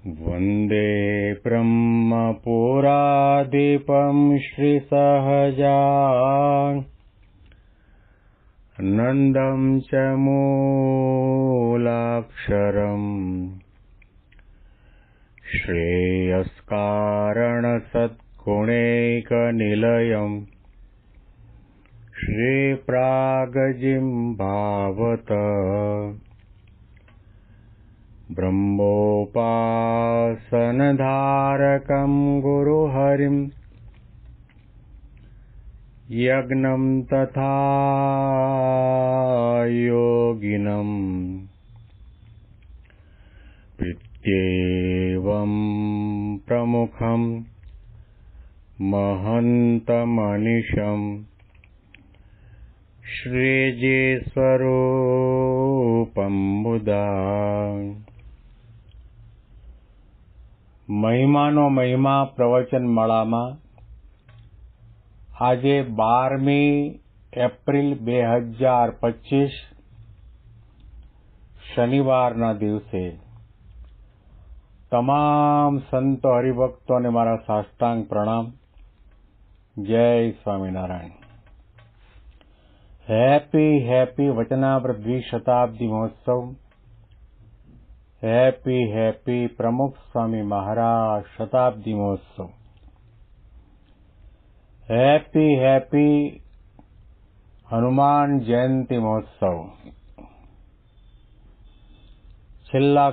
वन्दे ब्रह्मपुराधिपं श्रीसहजानन्दं च मूलाक्षरम् श्रेयस्कारणसद्गुणैकनिलयम् श्रीप्रागजिह्वावत ब्रह्मोपासनधारकं गुरुहरिं यज्ञं तथा योगिनं प्रीत्येवं प्रमुखं महन्तमनिशम् श्रीजीस्वरूपं बुधा મહિમાનો મહિમા પ્રવચન માળામાં આજે 12મી એપ્રિલ 2025 શનિવારના દિવસે તમામ સંતો હરિભક્તોને મારા સાષ્ટાંગ પ્રણામ. જય સ્વામિનારાયણ. હેપી વચનામૃત દ્વિશતાબ્દી મહોત્સવ. હેપી પ્રમુખ સ્વામી મહારાજ શતાબ્દી મહોત્સવ. હેપી હનુમાન જયંતિ મહોત્સવ. છેલ્લા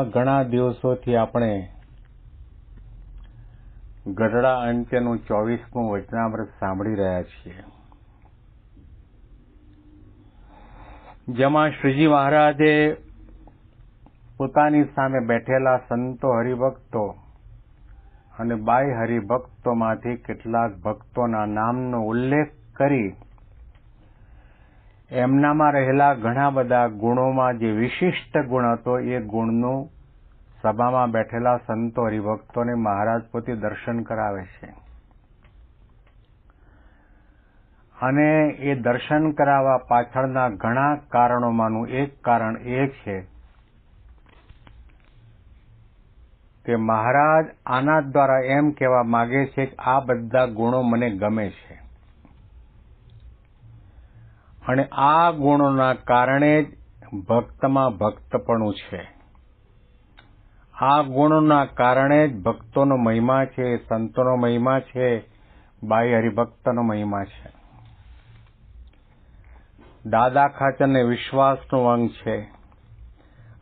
ઘણા દિવસોથી આપણે ગઢડા અંત્યનું 24મું વચનામૃત સાંભળી રહ્યા છીએ, જેમાં શ્રીજી મહારાજે પોતાની સામે બેઠેલા સંતો હરિભક્તો અને બાઈ હરિભક્તોમાંથી કેટલાક ભક્તોના નામનો ઉલ્લેખ કરી એમનામાં રહેલા ઘણા બધા ગુણોમાં જે વિશિષ્ટ ગુણ હતો એ ગુણનું સભામાં બેઠેલા સંતો હરિભક્તોને મહારાજ પોતે દર્શન કરાવે છે. અને એ દર્શન કરાવવા પાછળના ઘણા કારણોમાંનું એક કારણ એ છે કે મહારાજ આના દ્વારા એમ કહેવા માંગે છે કે આ બધા ગુણો મને ગમે છે અને આ ગુણોના કારણે જ ભક્તમાં ભક્તપણું છે. આ ગુણોના કારણે જ ભક્તોનો મહિમા છે, સંતોનો મહિમા છે, બાઈ હરિભક્તનો મહિમા છે. દાદા ખાચરને વિશ્વાસનું અંગ છે,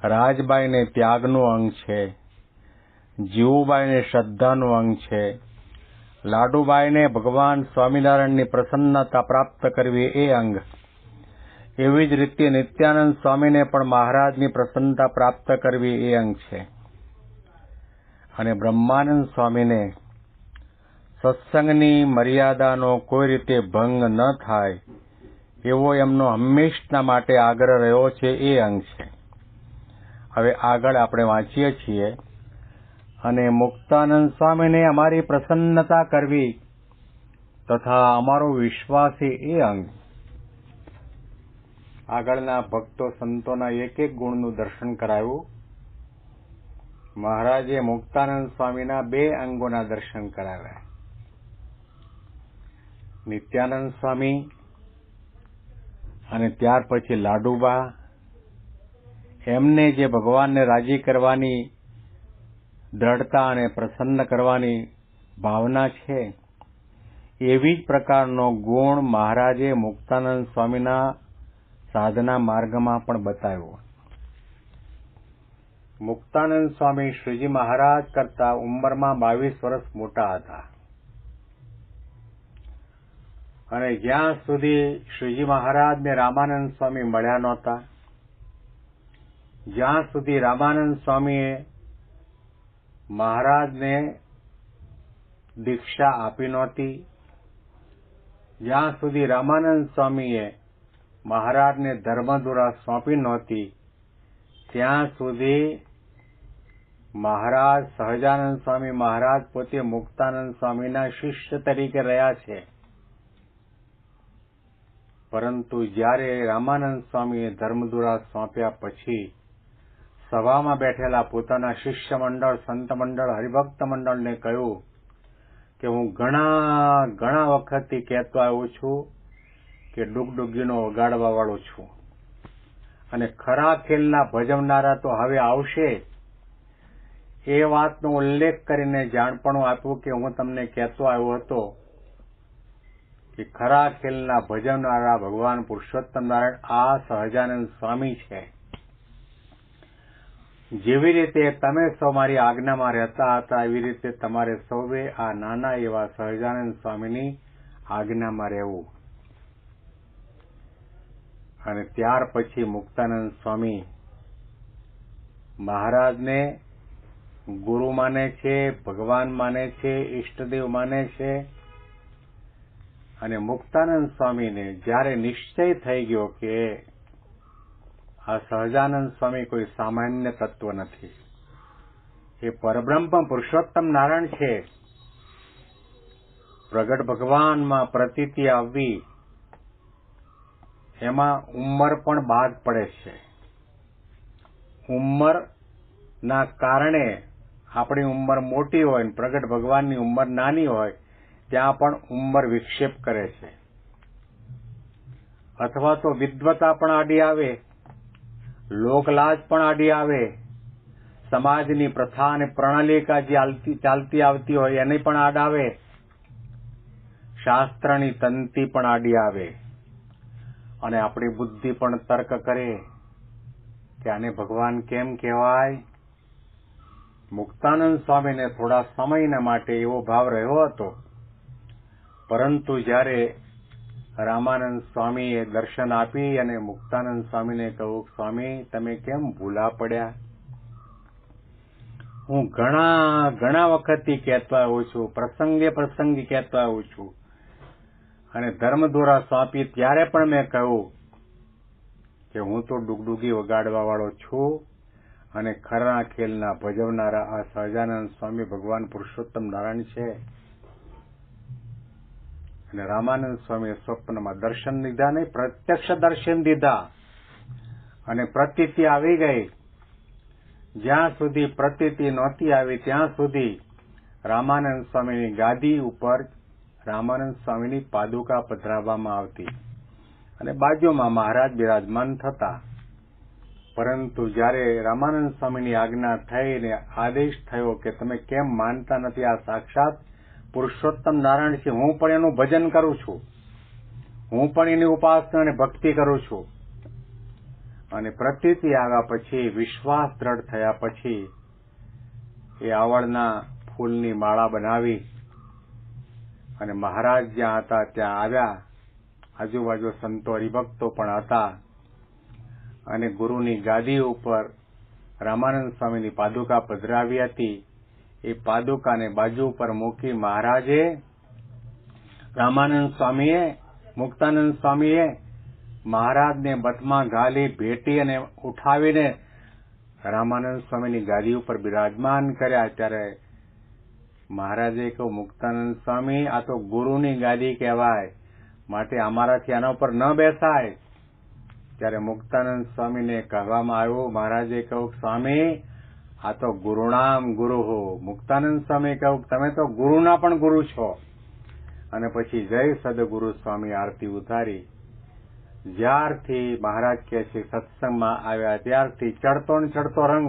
રાજબાઈને ત્યાગનું અંગ છે, જીવુબાઈને શ્રદ્ધાનું અંગ છે, લાડુબાઈને ભગવાન સ્વામિનારાયણની પ્રસન્નતા પ્રાપ્ત કરવી એ અંગ, એવી જ રીતે નિત્યાનંદ સ્વામીને પણ મહારાજની પ્રસન્નતા પ્રાપ્ત કરવી એ અંગ છે. અને બ્રહ્માનંદ સ્વામીને સત્સંગની મર્યાદાનો કોઈ રીતે ભંગ ન થાય એવો એમનો હંમેશના માટે આગ્રહ રહ્યો છે, એ અંગ છે. હવે આગળ આપણે વાંચીએ છીએ, અને મુક્તાનંદ સ્વામીને અમારી પ્રસન્નતા કરવી તથા અમારો વિશ્વાસી એ અંગ. આગળના ભક્તો સંતોના એક ગુણનું દર્શન કરાવ્યું. મહારાજે મુક્તાનંદ સ્વામીના 2 અંગોના દર્શન કરાવ્યા. નિત્યાનંદ સ્વામી અને ત્યાર પછી લાડુબા, એમને જે ભગવાનને રાજી કરવાની દ્રઢતા અને પ્રસન્ન કરવાની ભાવના છે, એવી જ પ્રકારનો ગુણ મહારાજે મુક્તાનંદ સ્વામીના સાધના માર્ગમાં પણ બતાવ્યો. મુક્તાનંદ સ્વામી શ્રીજી મહારાજ કરતા ઉંમરમાં 22 વર્ષ મોટા હતા. અને જ્યાં સુધી શ્રીજી મહારાજને રામાનંદ સ્વામી મળ્યા નહોતા, જ્યાં સુધી રામાનંદ સ્વામીએ મહારાજને દીક્ષા આપી નહોતી, જ્યાં સુધી રામાનંદ સ્વામીએ મહારાજને ધર્મધુરા સોંપી નહોતી, ત્યાં સુધી મહારાજ સહજાનંદ સ્વામી મહારાજ પોતે મુક્તાનંદ સ્વામીના શિષ્ય તરીકે રહ્યા છે. પરંતુ જ્યારે રામાનંદ સ્વામીએ ધર્મધુરા સોંપ્યા પછી સભામાં બેઠેલા પોતાના શિષ્ય મંડળ, સંત મંડળ, હરિભક્ત મંડળને કહ્યું કે હું ઘણા વખતથી કહેતો આવ્યો છું કે ડુગડુગીનો વગાડવા વાળો છું, અને ખરા ખેલના ભજવનારા તો હવે આવશે. એ વાતનો ઉલ્લેખ કરીને જાણપણું આપ્યું કે હું તમને કહેતો આવ્યો હતો કે ખરા ખેલના ભજવનારા ભગવાન પુરુષોત્તમ નારાયણ આ સહજાનંદ સ્વામી છે. જેવી રીતે તમે સૌ મારી આજ્ઞામાં રહેતા હતા એવી રીતે તમારે સૌએ આ નાના એવા સહજાનંદ સ્વામીની આજ્ઞામાં રહેવું. અને ત્યાર પછી મુક્તાનંદ સ્વામી મહારાજને ગુરુ માને છે, ભગવાન માને છે, ઈષ્ટદેવ માને છે. અને મુક્તાનંદ સ્વામીને જ્યારે નિશ્ચય થઈ ગયો કે આ સહજાનંદ સ્વામી કોઈ સામાન્ય તત્વ નથી, એ પરબ્રહ્મ પુરુષોત્તમ નારાયણ છે. પ્રગટ ભગવાનમાં પ્રતીતિ આવવી એમાં ઉંમર પણ બાદ પડે છે. ઉંમરના કારણે આપણી ઉંમર મોટી હોય ને પ્રગટ ભગવાનની ઉંમર નાની હોય ત્યાં પણ ઉંમર વિક્ષેપ કરે છે. અથવા તો વિદ્વતા પણ આડી આવે, લોકલાજ પણ આડી આવે, સમાજની પ્રથા અને પ્રણાલિકા જે ચાલતી આવતી હોય એની પણ આડ આવે, શાસ્ત્રની તંતી પણ આડી આવે, અને આપણી બુદ્ધિ પણ તર્ક કરે કે આને ભગવાન કેમ કહેવાય. મુક્તાનંદ સ્વામીને થોડા સમયના માટે એવો ભાવ રહ્યો હતો, પરંતુ જ્યારે રામાનંદ સ્વામીએ દર્શન આપી અને મુક્તાનંદ સ્વામીને કહ્યું, સ્વામી તમે કેમ ભૂલા પડ્યા? હું ઘણા વખતથી કહેતો આવ્યો છું, પ્રસંગે કહેતો આવ્યો છું, અને ધર્મદોરા સોંપી ત્યારે પણ મેં કહ્યું કે હું તો ડુગડુગી વગાડવા વાળો છું, અને ખરા ખેલના ભજવનારા આ સહજાનંદ સ્વામી ભગવાન પુરુષોત્તમ નારાયણ છે. અને રામાનંદ સ્વામીએ સ્વપ્નમાં દર્શન દીધા નહીં, પ્રત્યક્ષ દર્શન દીધા, અને પ્રતીતિ આવી ગઈ. જ્યાં સુધી પ્રતીતિ નહોતી આવી ત્યાં સુધી રામાનંદ સ્વામીની ગાદી ઉપર રામાનંદ સ્વામીની પાદુકા પધરાવવામાં આવતી અને બાજુમાં મહારાજ બિરાજમાન થતા. પરંતુ જ્યારે રામાનંદ સ્વામીની આજ્ઞા થઈને આદેશ થયો કે તમે કેમ માનતા નથી, આ સાક્ષાત પુરુષોત્તમ નારાયણ છે, હું પણ એનું ભજન કરું છું, હું પણ એની ઉપાસના અને ભક્તિ કરું છું. અને પ્રતીતિ આવ્યા પછી, વિશ્વાસ દ્રઢ થયા પછી એ આવળના ફૂલની માળા બનાવી અને મહારાજ જ્યાં હતા ત્યાં આવ્યા. આજુબાજુ સંતો હરિભક્તો પણ હતા, અને ગુરુની ગાદી ઉપર રામાનંદ સ્વામીની પાદુકા પધરાવી હતી. એ પાદુકાને બાજુ ઉપર મૂકી મહારાજે, રામાનંદ સ્વામીએ, મુક્તાનંદ સ્વામીએ મહારાજને બથમાં ઘાલી ભેટી અને ઉઠાવીને રામાનંદ સ્વામીની ગાદી ઉપર બિરાજમાન કર્યા. ત્યારે મહારાજે કહ્યું, મુક્તાનંદ સ્વામી આ તો ગુરુની ગાદી કહેવાય, માટે અમારાથી આના ઉપર ન બેસાય. ત્યારે મુક્તાનંદ સ્વામીને કહેવામાં આવ્યું, મહારાજે કહ્યું, સ્વામી આ તો ગુરુણામ ગુરુ હો. મુક્તાનંદ સ્વામી કહ્યું, તમે તો ગુરુના પણ ગુરુ છો. અને પછી જય સદગુરુ સ્વામી આરતી ઉતારી. જ્યારથી મહારાજ કહે છે સત્સંગમાં આવ્યા ત્યારથી ચડતો ને ચડતો રંગ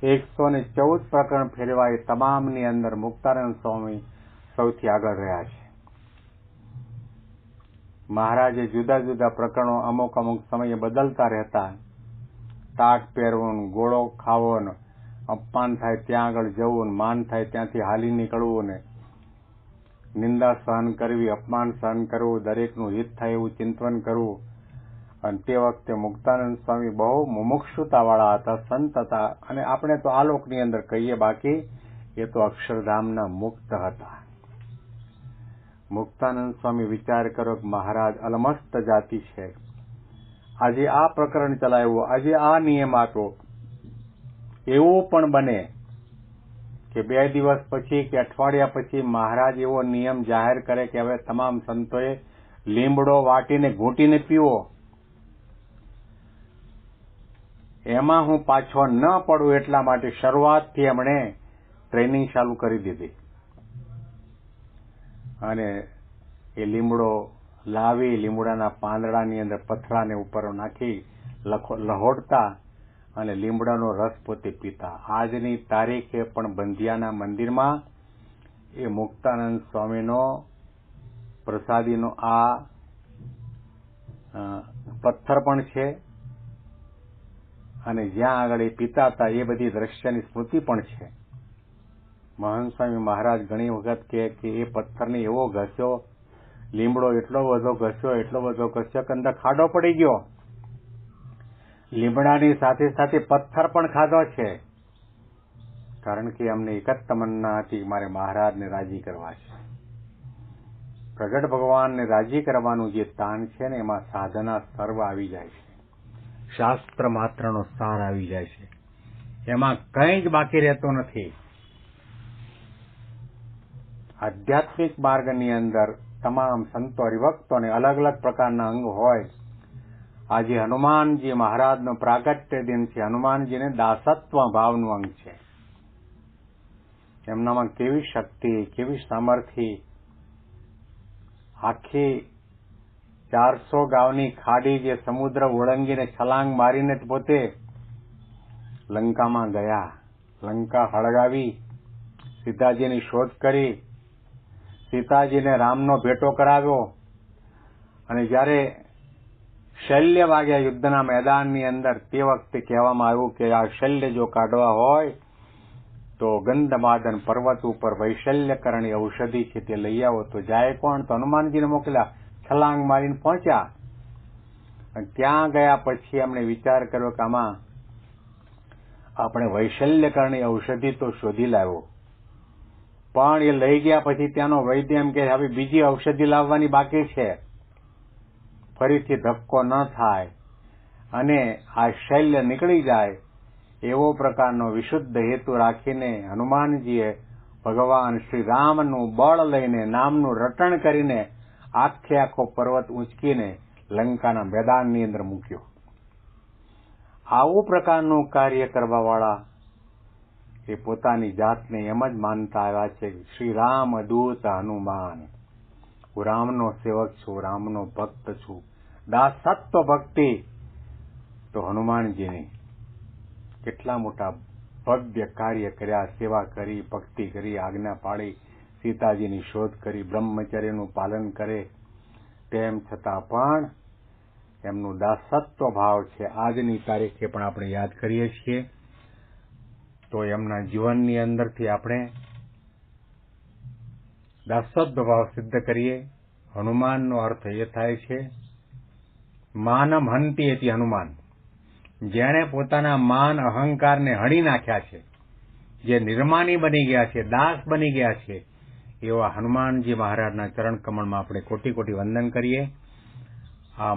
114 પ્રકરણ ફેરવાય, તમામની અંદર મુક્તાનંદ સ્વામી સૌથી આગળ રહ્યા છે. મહારાજે જુદા જુદા પ્રકરણો અમુક સમયે બદલતા રહેતા. ટાટ પહેરવું, ગોળો ખાવો, અપમાન થાય ત્યાં આગળ જવું, માન થાય ત્યાંથી હાલી નીકળવું, ને નિંદા સહન કરવી, અપમાન સહન કરવું, દરેકનું હિત થાય એવું ચિંતન કરવું. અને તે વખતે મુક્તાનંદ સ્વામી બહુ મુમુક્ષુતાવાળા હતા, સંત હતા, અને આપણે તો આ લોકની અંદર કહીએ, બાકી એ તો અક્ષરધામના મુક્ત હતા. મુક્તાનંદ સ્વામી વિચાર કરો કે મહારાજ અલમસ્ત જાતિ છે, આજે આ પ્રકરણ ચલાવ્યું, આજે આ નિયમ આપ્યો. એવું પણ બને કે 2 દિવસ પછી કે અઠવાડિયા પછી મહારાજ એવો નિયમ જાહેર કરે કે હવે તમામ સંતોએ લીમડો વાટીને ઘૂંટીને પીવો. એમાં હું પાછો ન પડું એટલા માટે શરૂઆતથી એમણે ટ્રેનિંગ ચાલુ કરી દીધી અને એ લીમડો લાવી લીમડાના પાંદડાની અંદર પથરાને ઉપર નાખી લહોડતા અને લીમડાનો રસ પોતે પીતા. આજની તારીખે પણ બંધિયાના મંદિરમાં એ મુક્તાનંદ સ્વામીનો પ્રસાદીનો આ પથ્થર પણ છે અને જ્યાં આગળ એ પીતા હતા એ બધી દ્રશ્યની સ્મૃતિ પણ છે. મહંત સ્વામી મહારાજ ઘણી વખત કહે કે એ પથ્થરને એવો ઘસ્યો, લીમડો એટલો બધો ઘસ્યો કે અંદર ખાડો પડી ગયો. લીમડાની સાથે સાથે પથ્થર પણ ખાધો છે, કારણ કે અમને એક જ તમન્ના હતી, મારે મહારાજને રાજી કરવા છે. પ્રગટ ભગવાનને રાજી કરવાનું જે તાન છે ને એમાં સાધના સર્વ આવી જાય છે, શાસ્ત્ર માત્રનો સાર આવી જાય છે, એમાં કંઈ જ બાકી રહેતો નથી. આધ્યાત્મિક માર્ગની અંદર તમામ સંતો હરિભક્તોને અલગ અલગ પ્રકારના અંગ હોય. આજે હનુમાનજી મહારાજનો પ્રાગટ્ય દિન છે. હનુમાનજીને દાસત્વ ભાવનું અંગ છે. એમનામાં કેવી શક્તિ, કેવી સામર્થ્ય, આખી 400 ગાંવની ખાડી જે સમુદ્ર ઓળંગીને છલાંગ મારીને પોતે લંકામાં ગયા, લંકા હળગાવી, સીતાજીની શોધ કરી, સીતાજીને રામનો ભેટો કરાવ્યો અને જ્યારે શલ્ય વાગ્યા યુદ્ધના મેદાનની અંદર તે વખતે કહેવામાં આવ્યું કે આ શલ્ય જો કાઢવા હોય તો ગંધમાદન પર્વત ઉપર વૈશલ્યકરણી ઔષધિ છે તે લઈ આવો. તો જાય કોણ? તો હનુમાનજીને મોકલ્યા. છલાંગ મારીને પહોંચ્યા. ત્યાં ગયા પછી એમણે વિચાર કર્યો કે આમાં આપણે વૈશલ્યકરણી ઔષધિ તો શોધી લાવ્યો, પણ એ લઈ ગયા પછી ત્યાંનો વૈદ્ય એમ કે હવે બીજી ઔષધિ લાવવાની બાકી છે, ફરીથી ધક્કો ન થાય અને આ શૈલ્ય નીકળી જાય એવો પ્રકારનો વિશુદ્ધ હેતુ રાખીને હનુમાનજીએ ભગવાન શ્રી રામનું બળ લઈને, નામનું રટણ કરીને આખો પર્વત ઊંચકીને લંકાના મેદાનની અંદર મૂક્યો. આવું પ્રકારનું કાર્ય કરવાવાળા એ પોતાની જાતને એમ જ માનતા આવ્યા છે કે શ્રી રામ દૂત હનુમાન, હું રામનો સેવક છું, રામનો ભક્ત છું. દાસત્વ ભક્તિ તો હનુમાનજીની કેટલા મોટા ભવ્ય કાર્ય કર્યા, સેવા કરી, ભક્તિ કરી, આજ્ઞા પાળી, સીતાજીની શોધ કરી, બ્રહ્મચર્યનું પાલન કરે, તેમ છતાં પણ એમનું દાસત્વ ભાવ છે. આજની તારીખે પણ આપણે યાદ કરીએ છીએ. તો એમના જીવનની અંદરથી આપણે દાસત્વ ભાવ સિદ્ધ કરીએ. હનુમાનનો અર્થ એ થાય છે માનમ હંતિ એથી હનુમાન, જેણે પોતાના માન અહંકારને હણી નાખ્યા છે, જે નિર્માની બની ગયા છે, દાસ બની ગયા છે, એવા હનુમાનજી મહારાજના ચરણ કમળમાં આપણે કોટી કોટી વંદન કરીએ. આ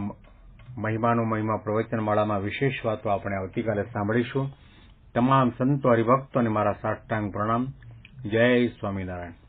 મહિમા પ્રવચનમાળામાં વિશેષ વાતો આપણે આવતીકાલે સાંભળીશું. તમામ સંતો હરિભક્તોને મારા સાષ્ટાંગ પ્રણામ. જય સ્વામિનારાયણ.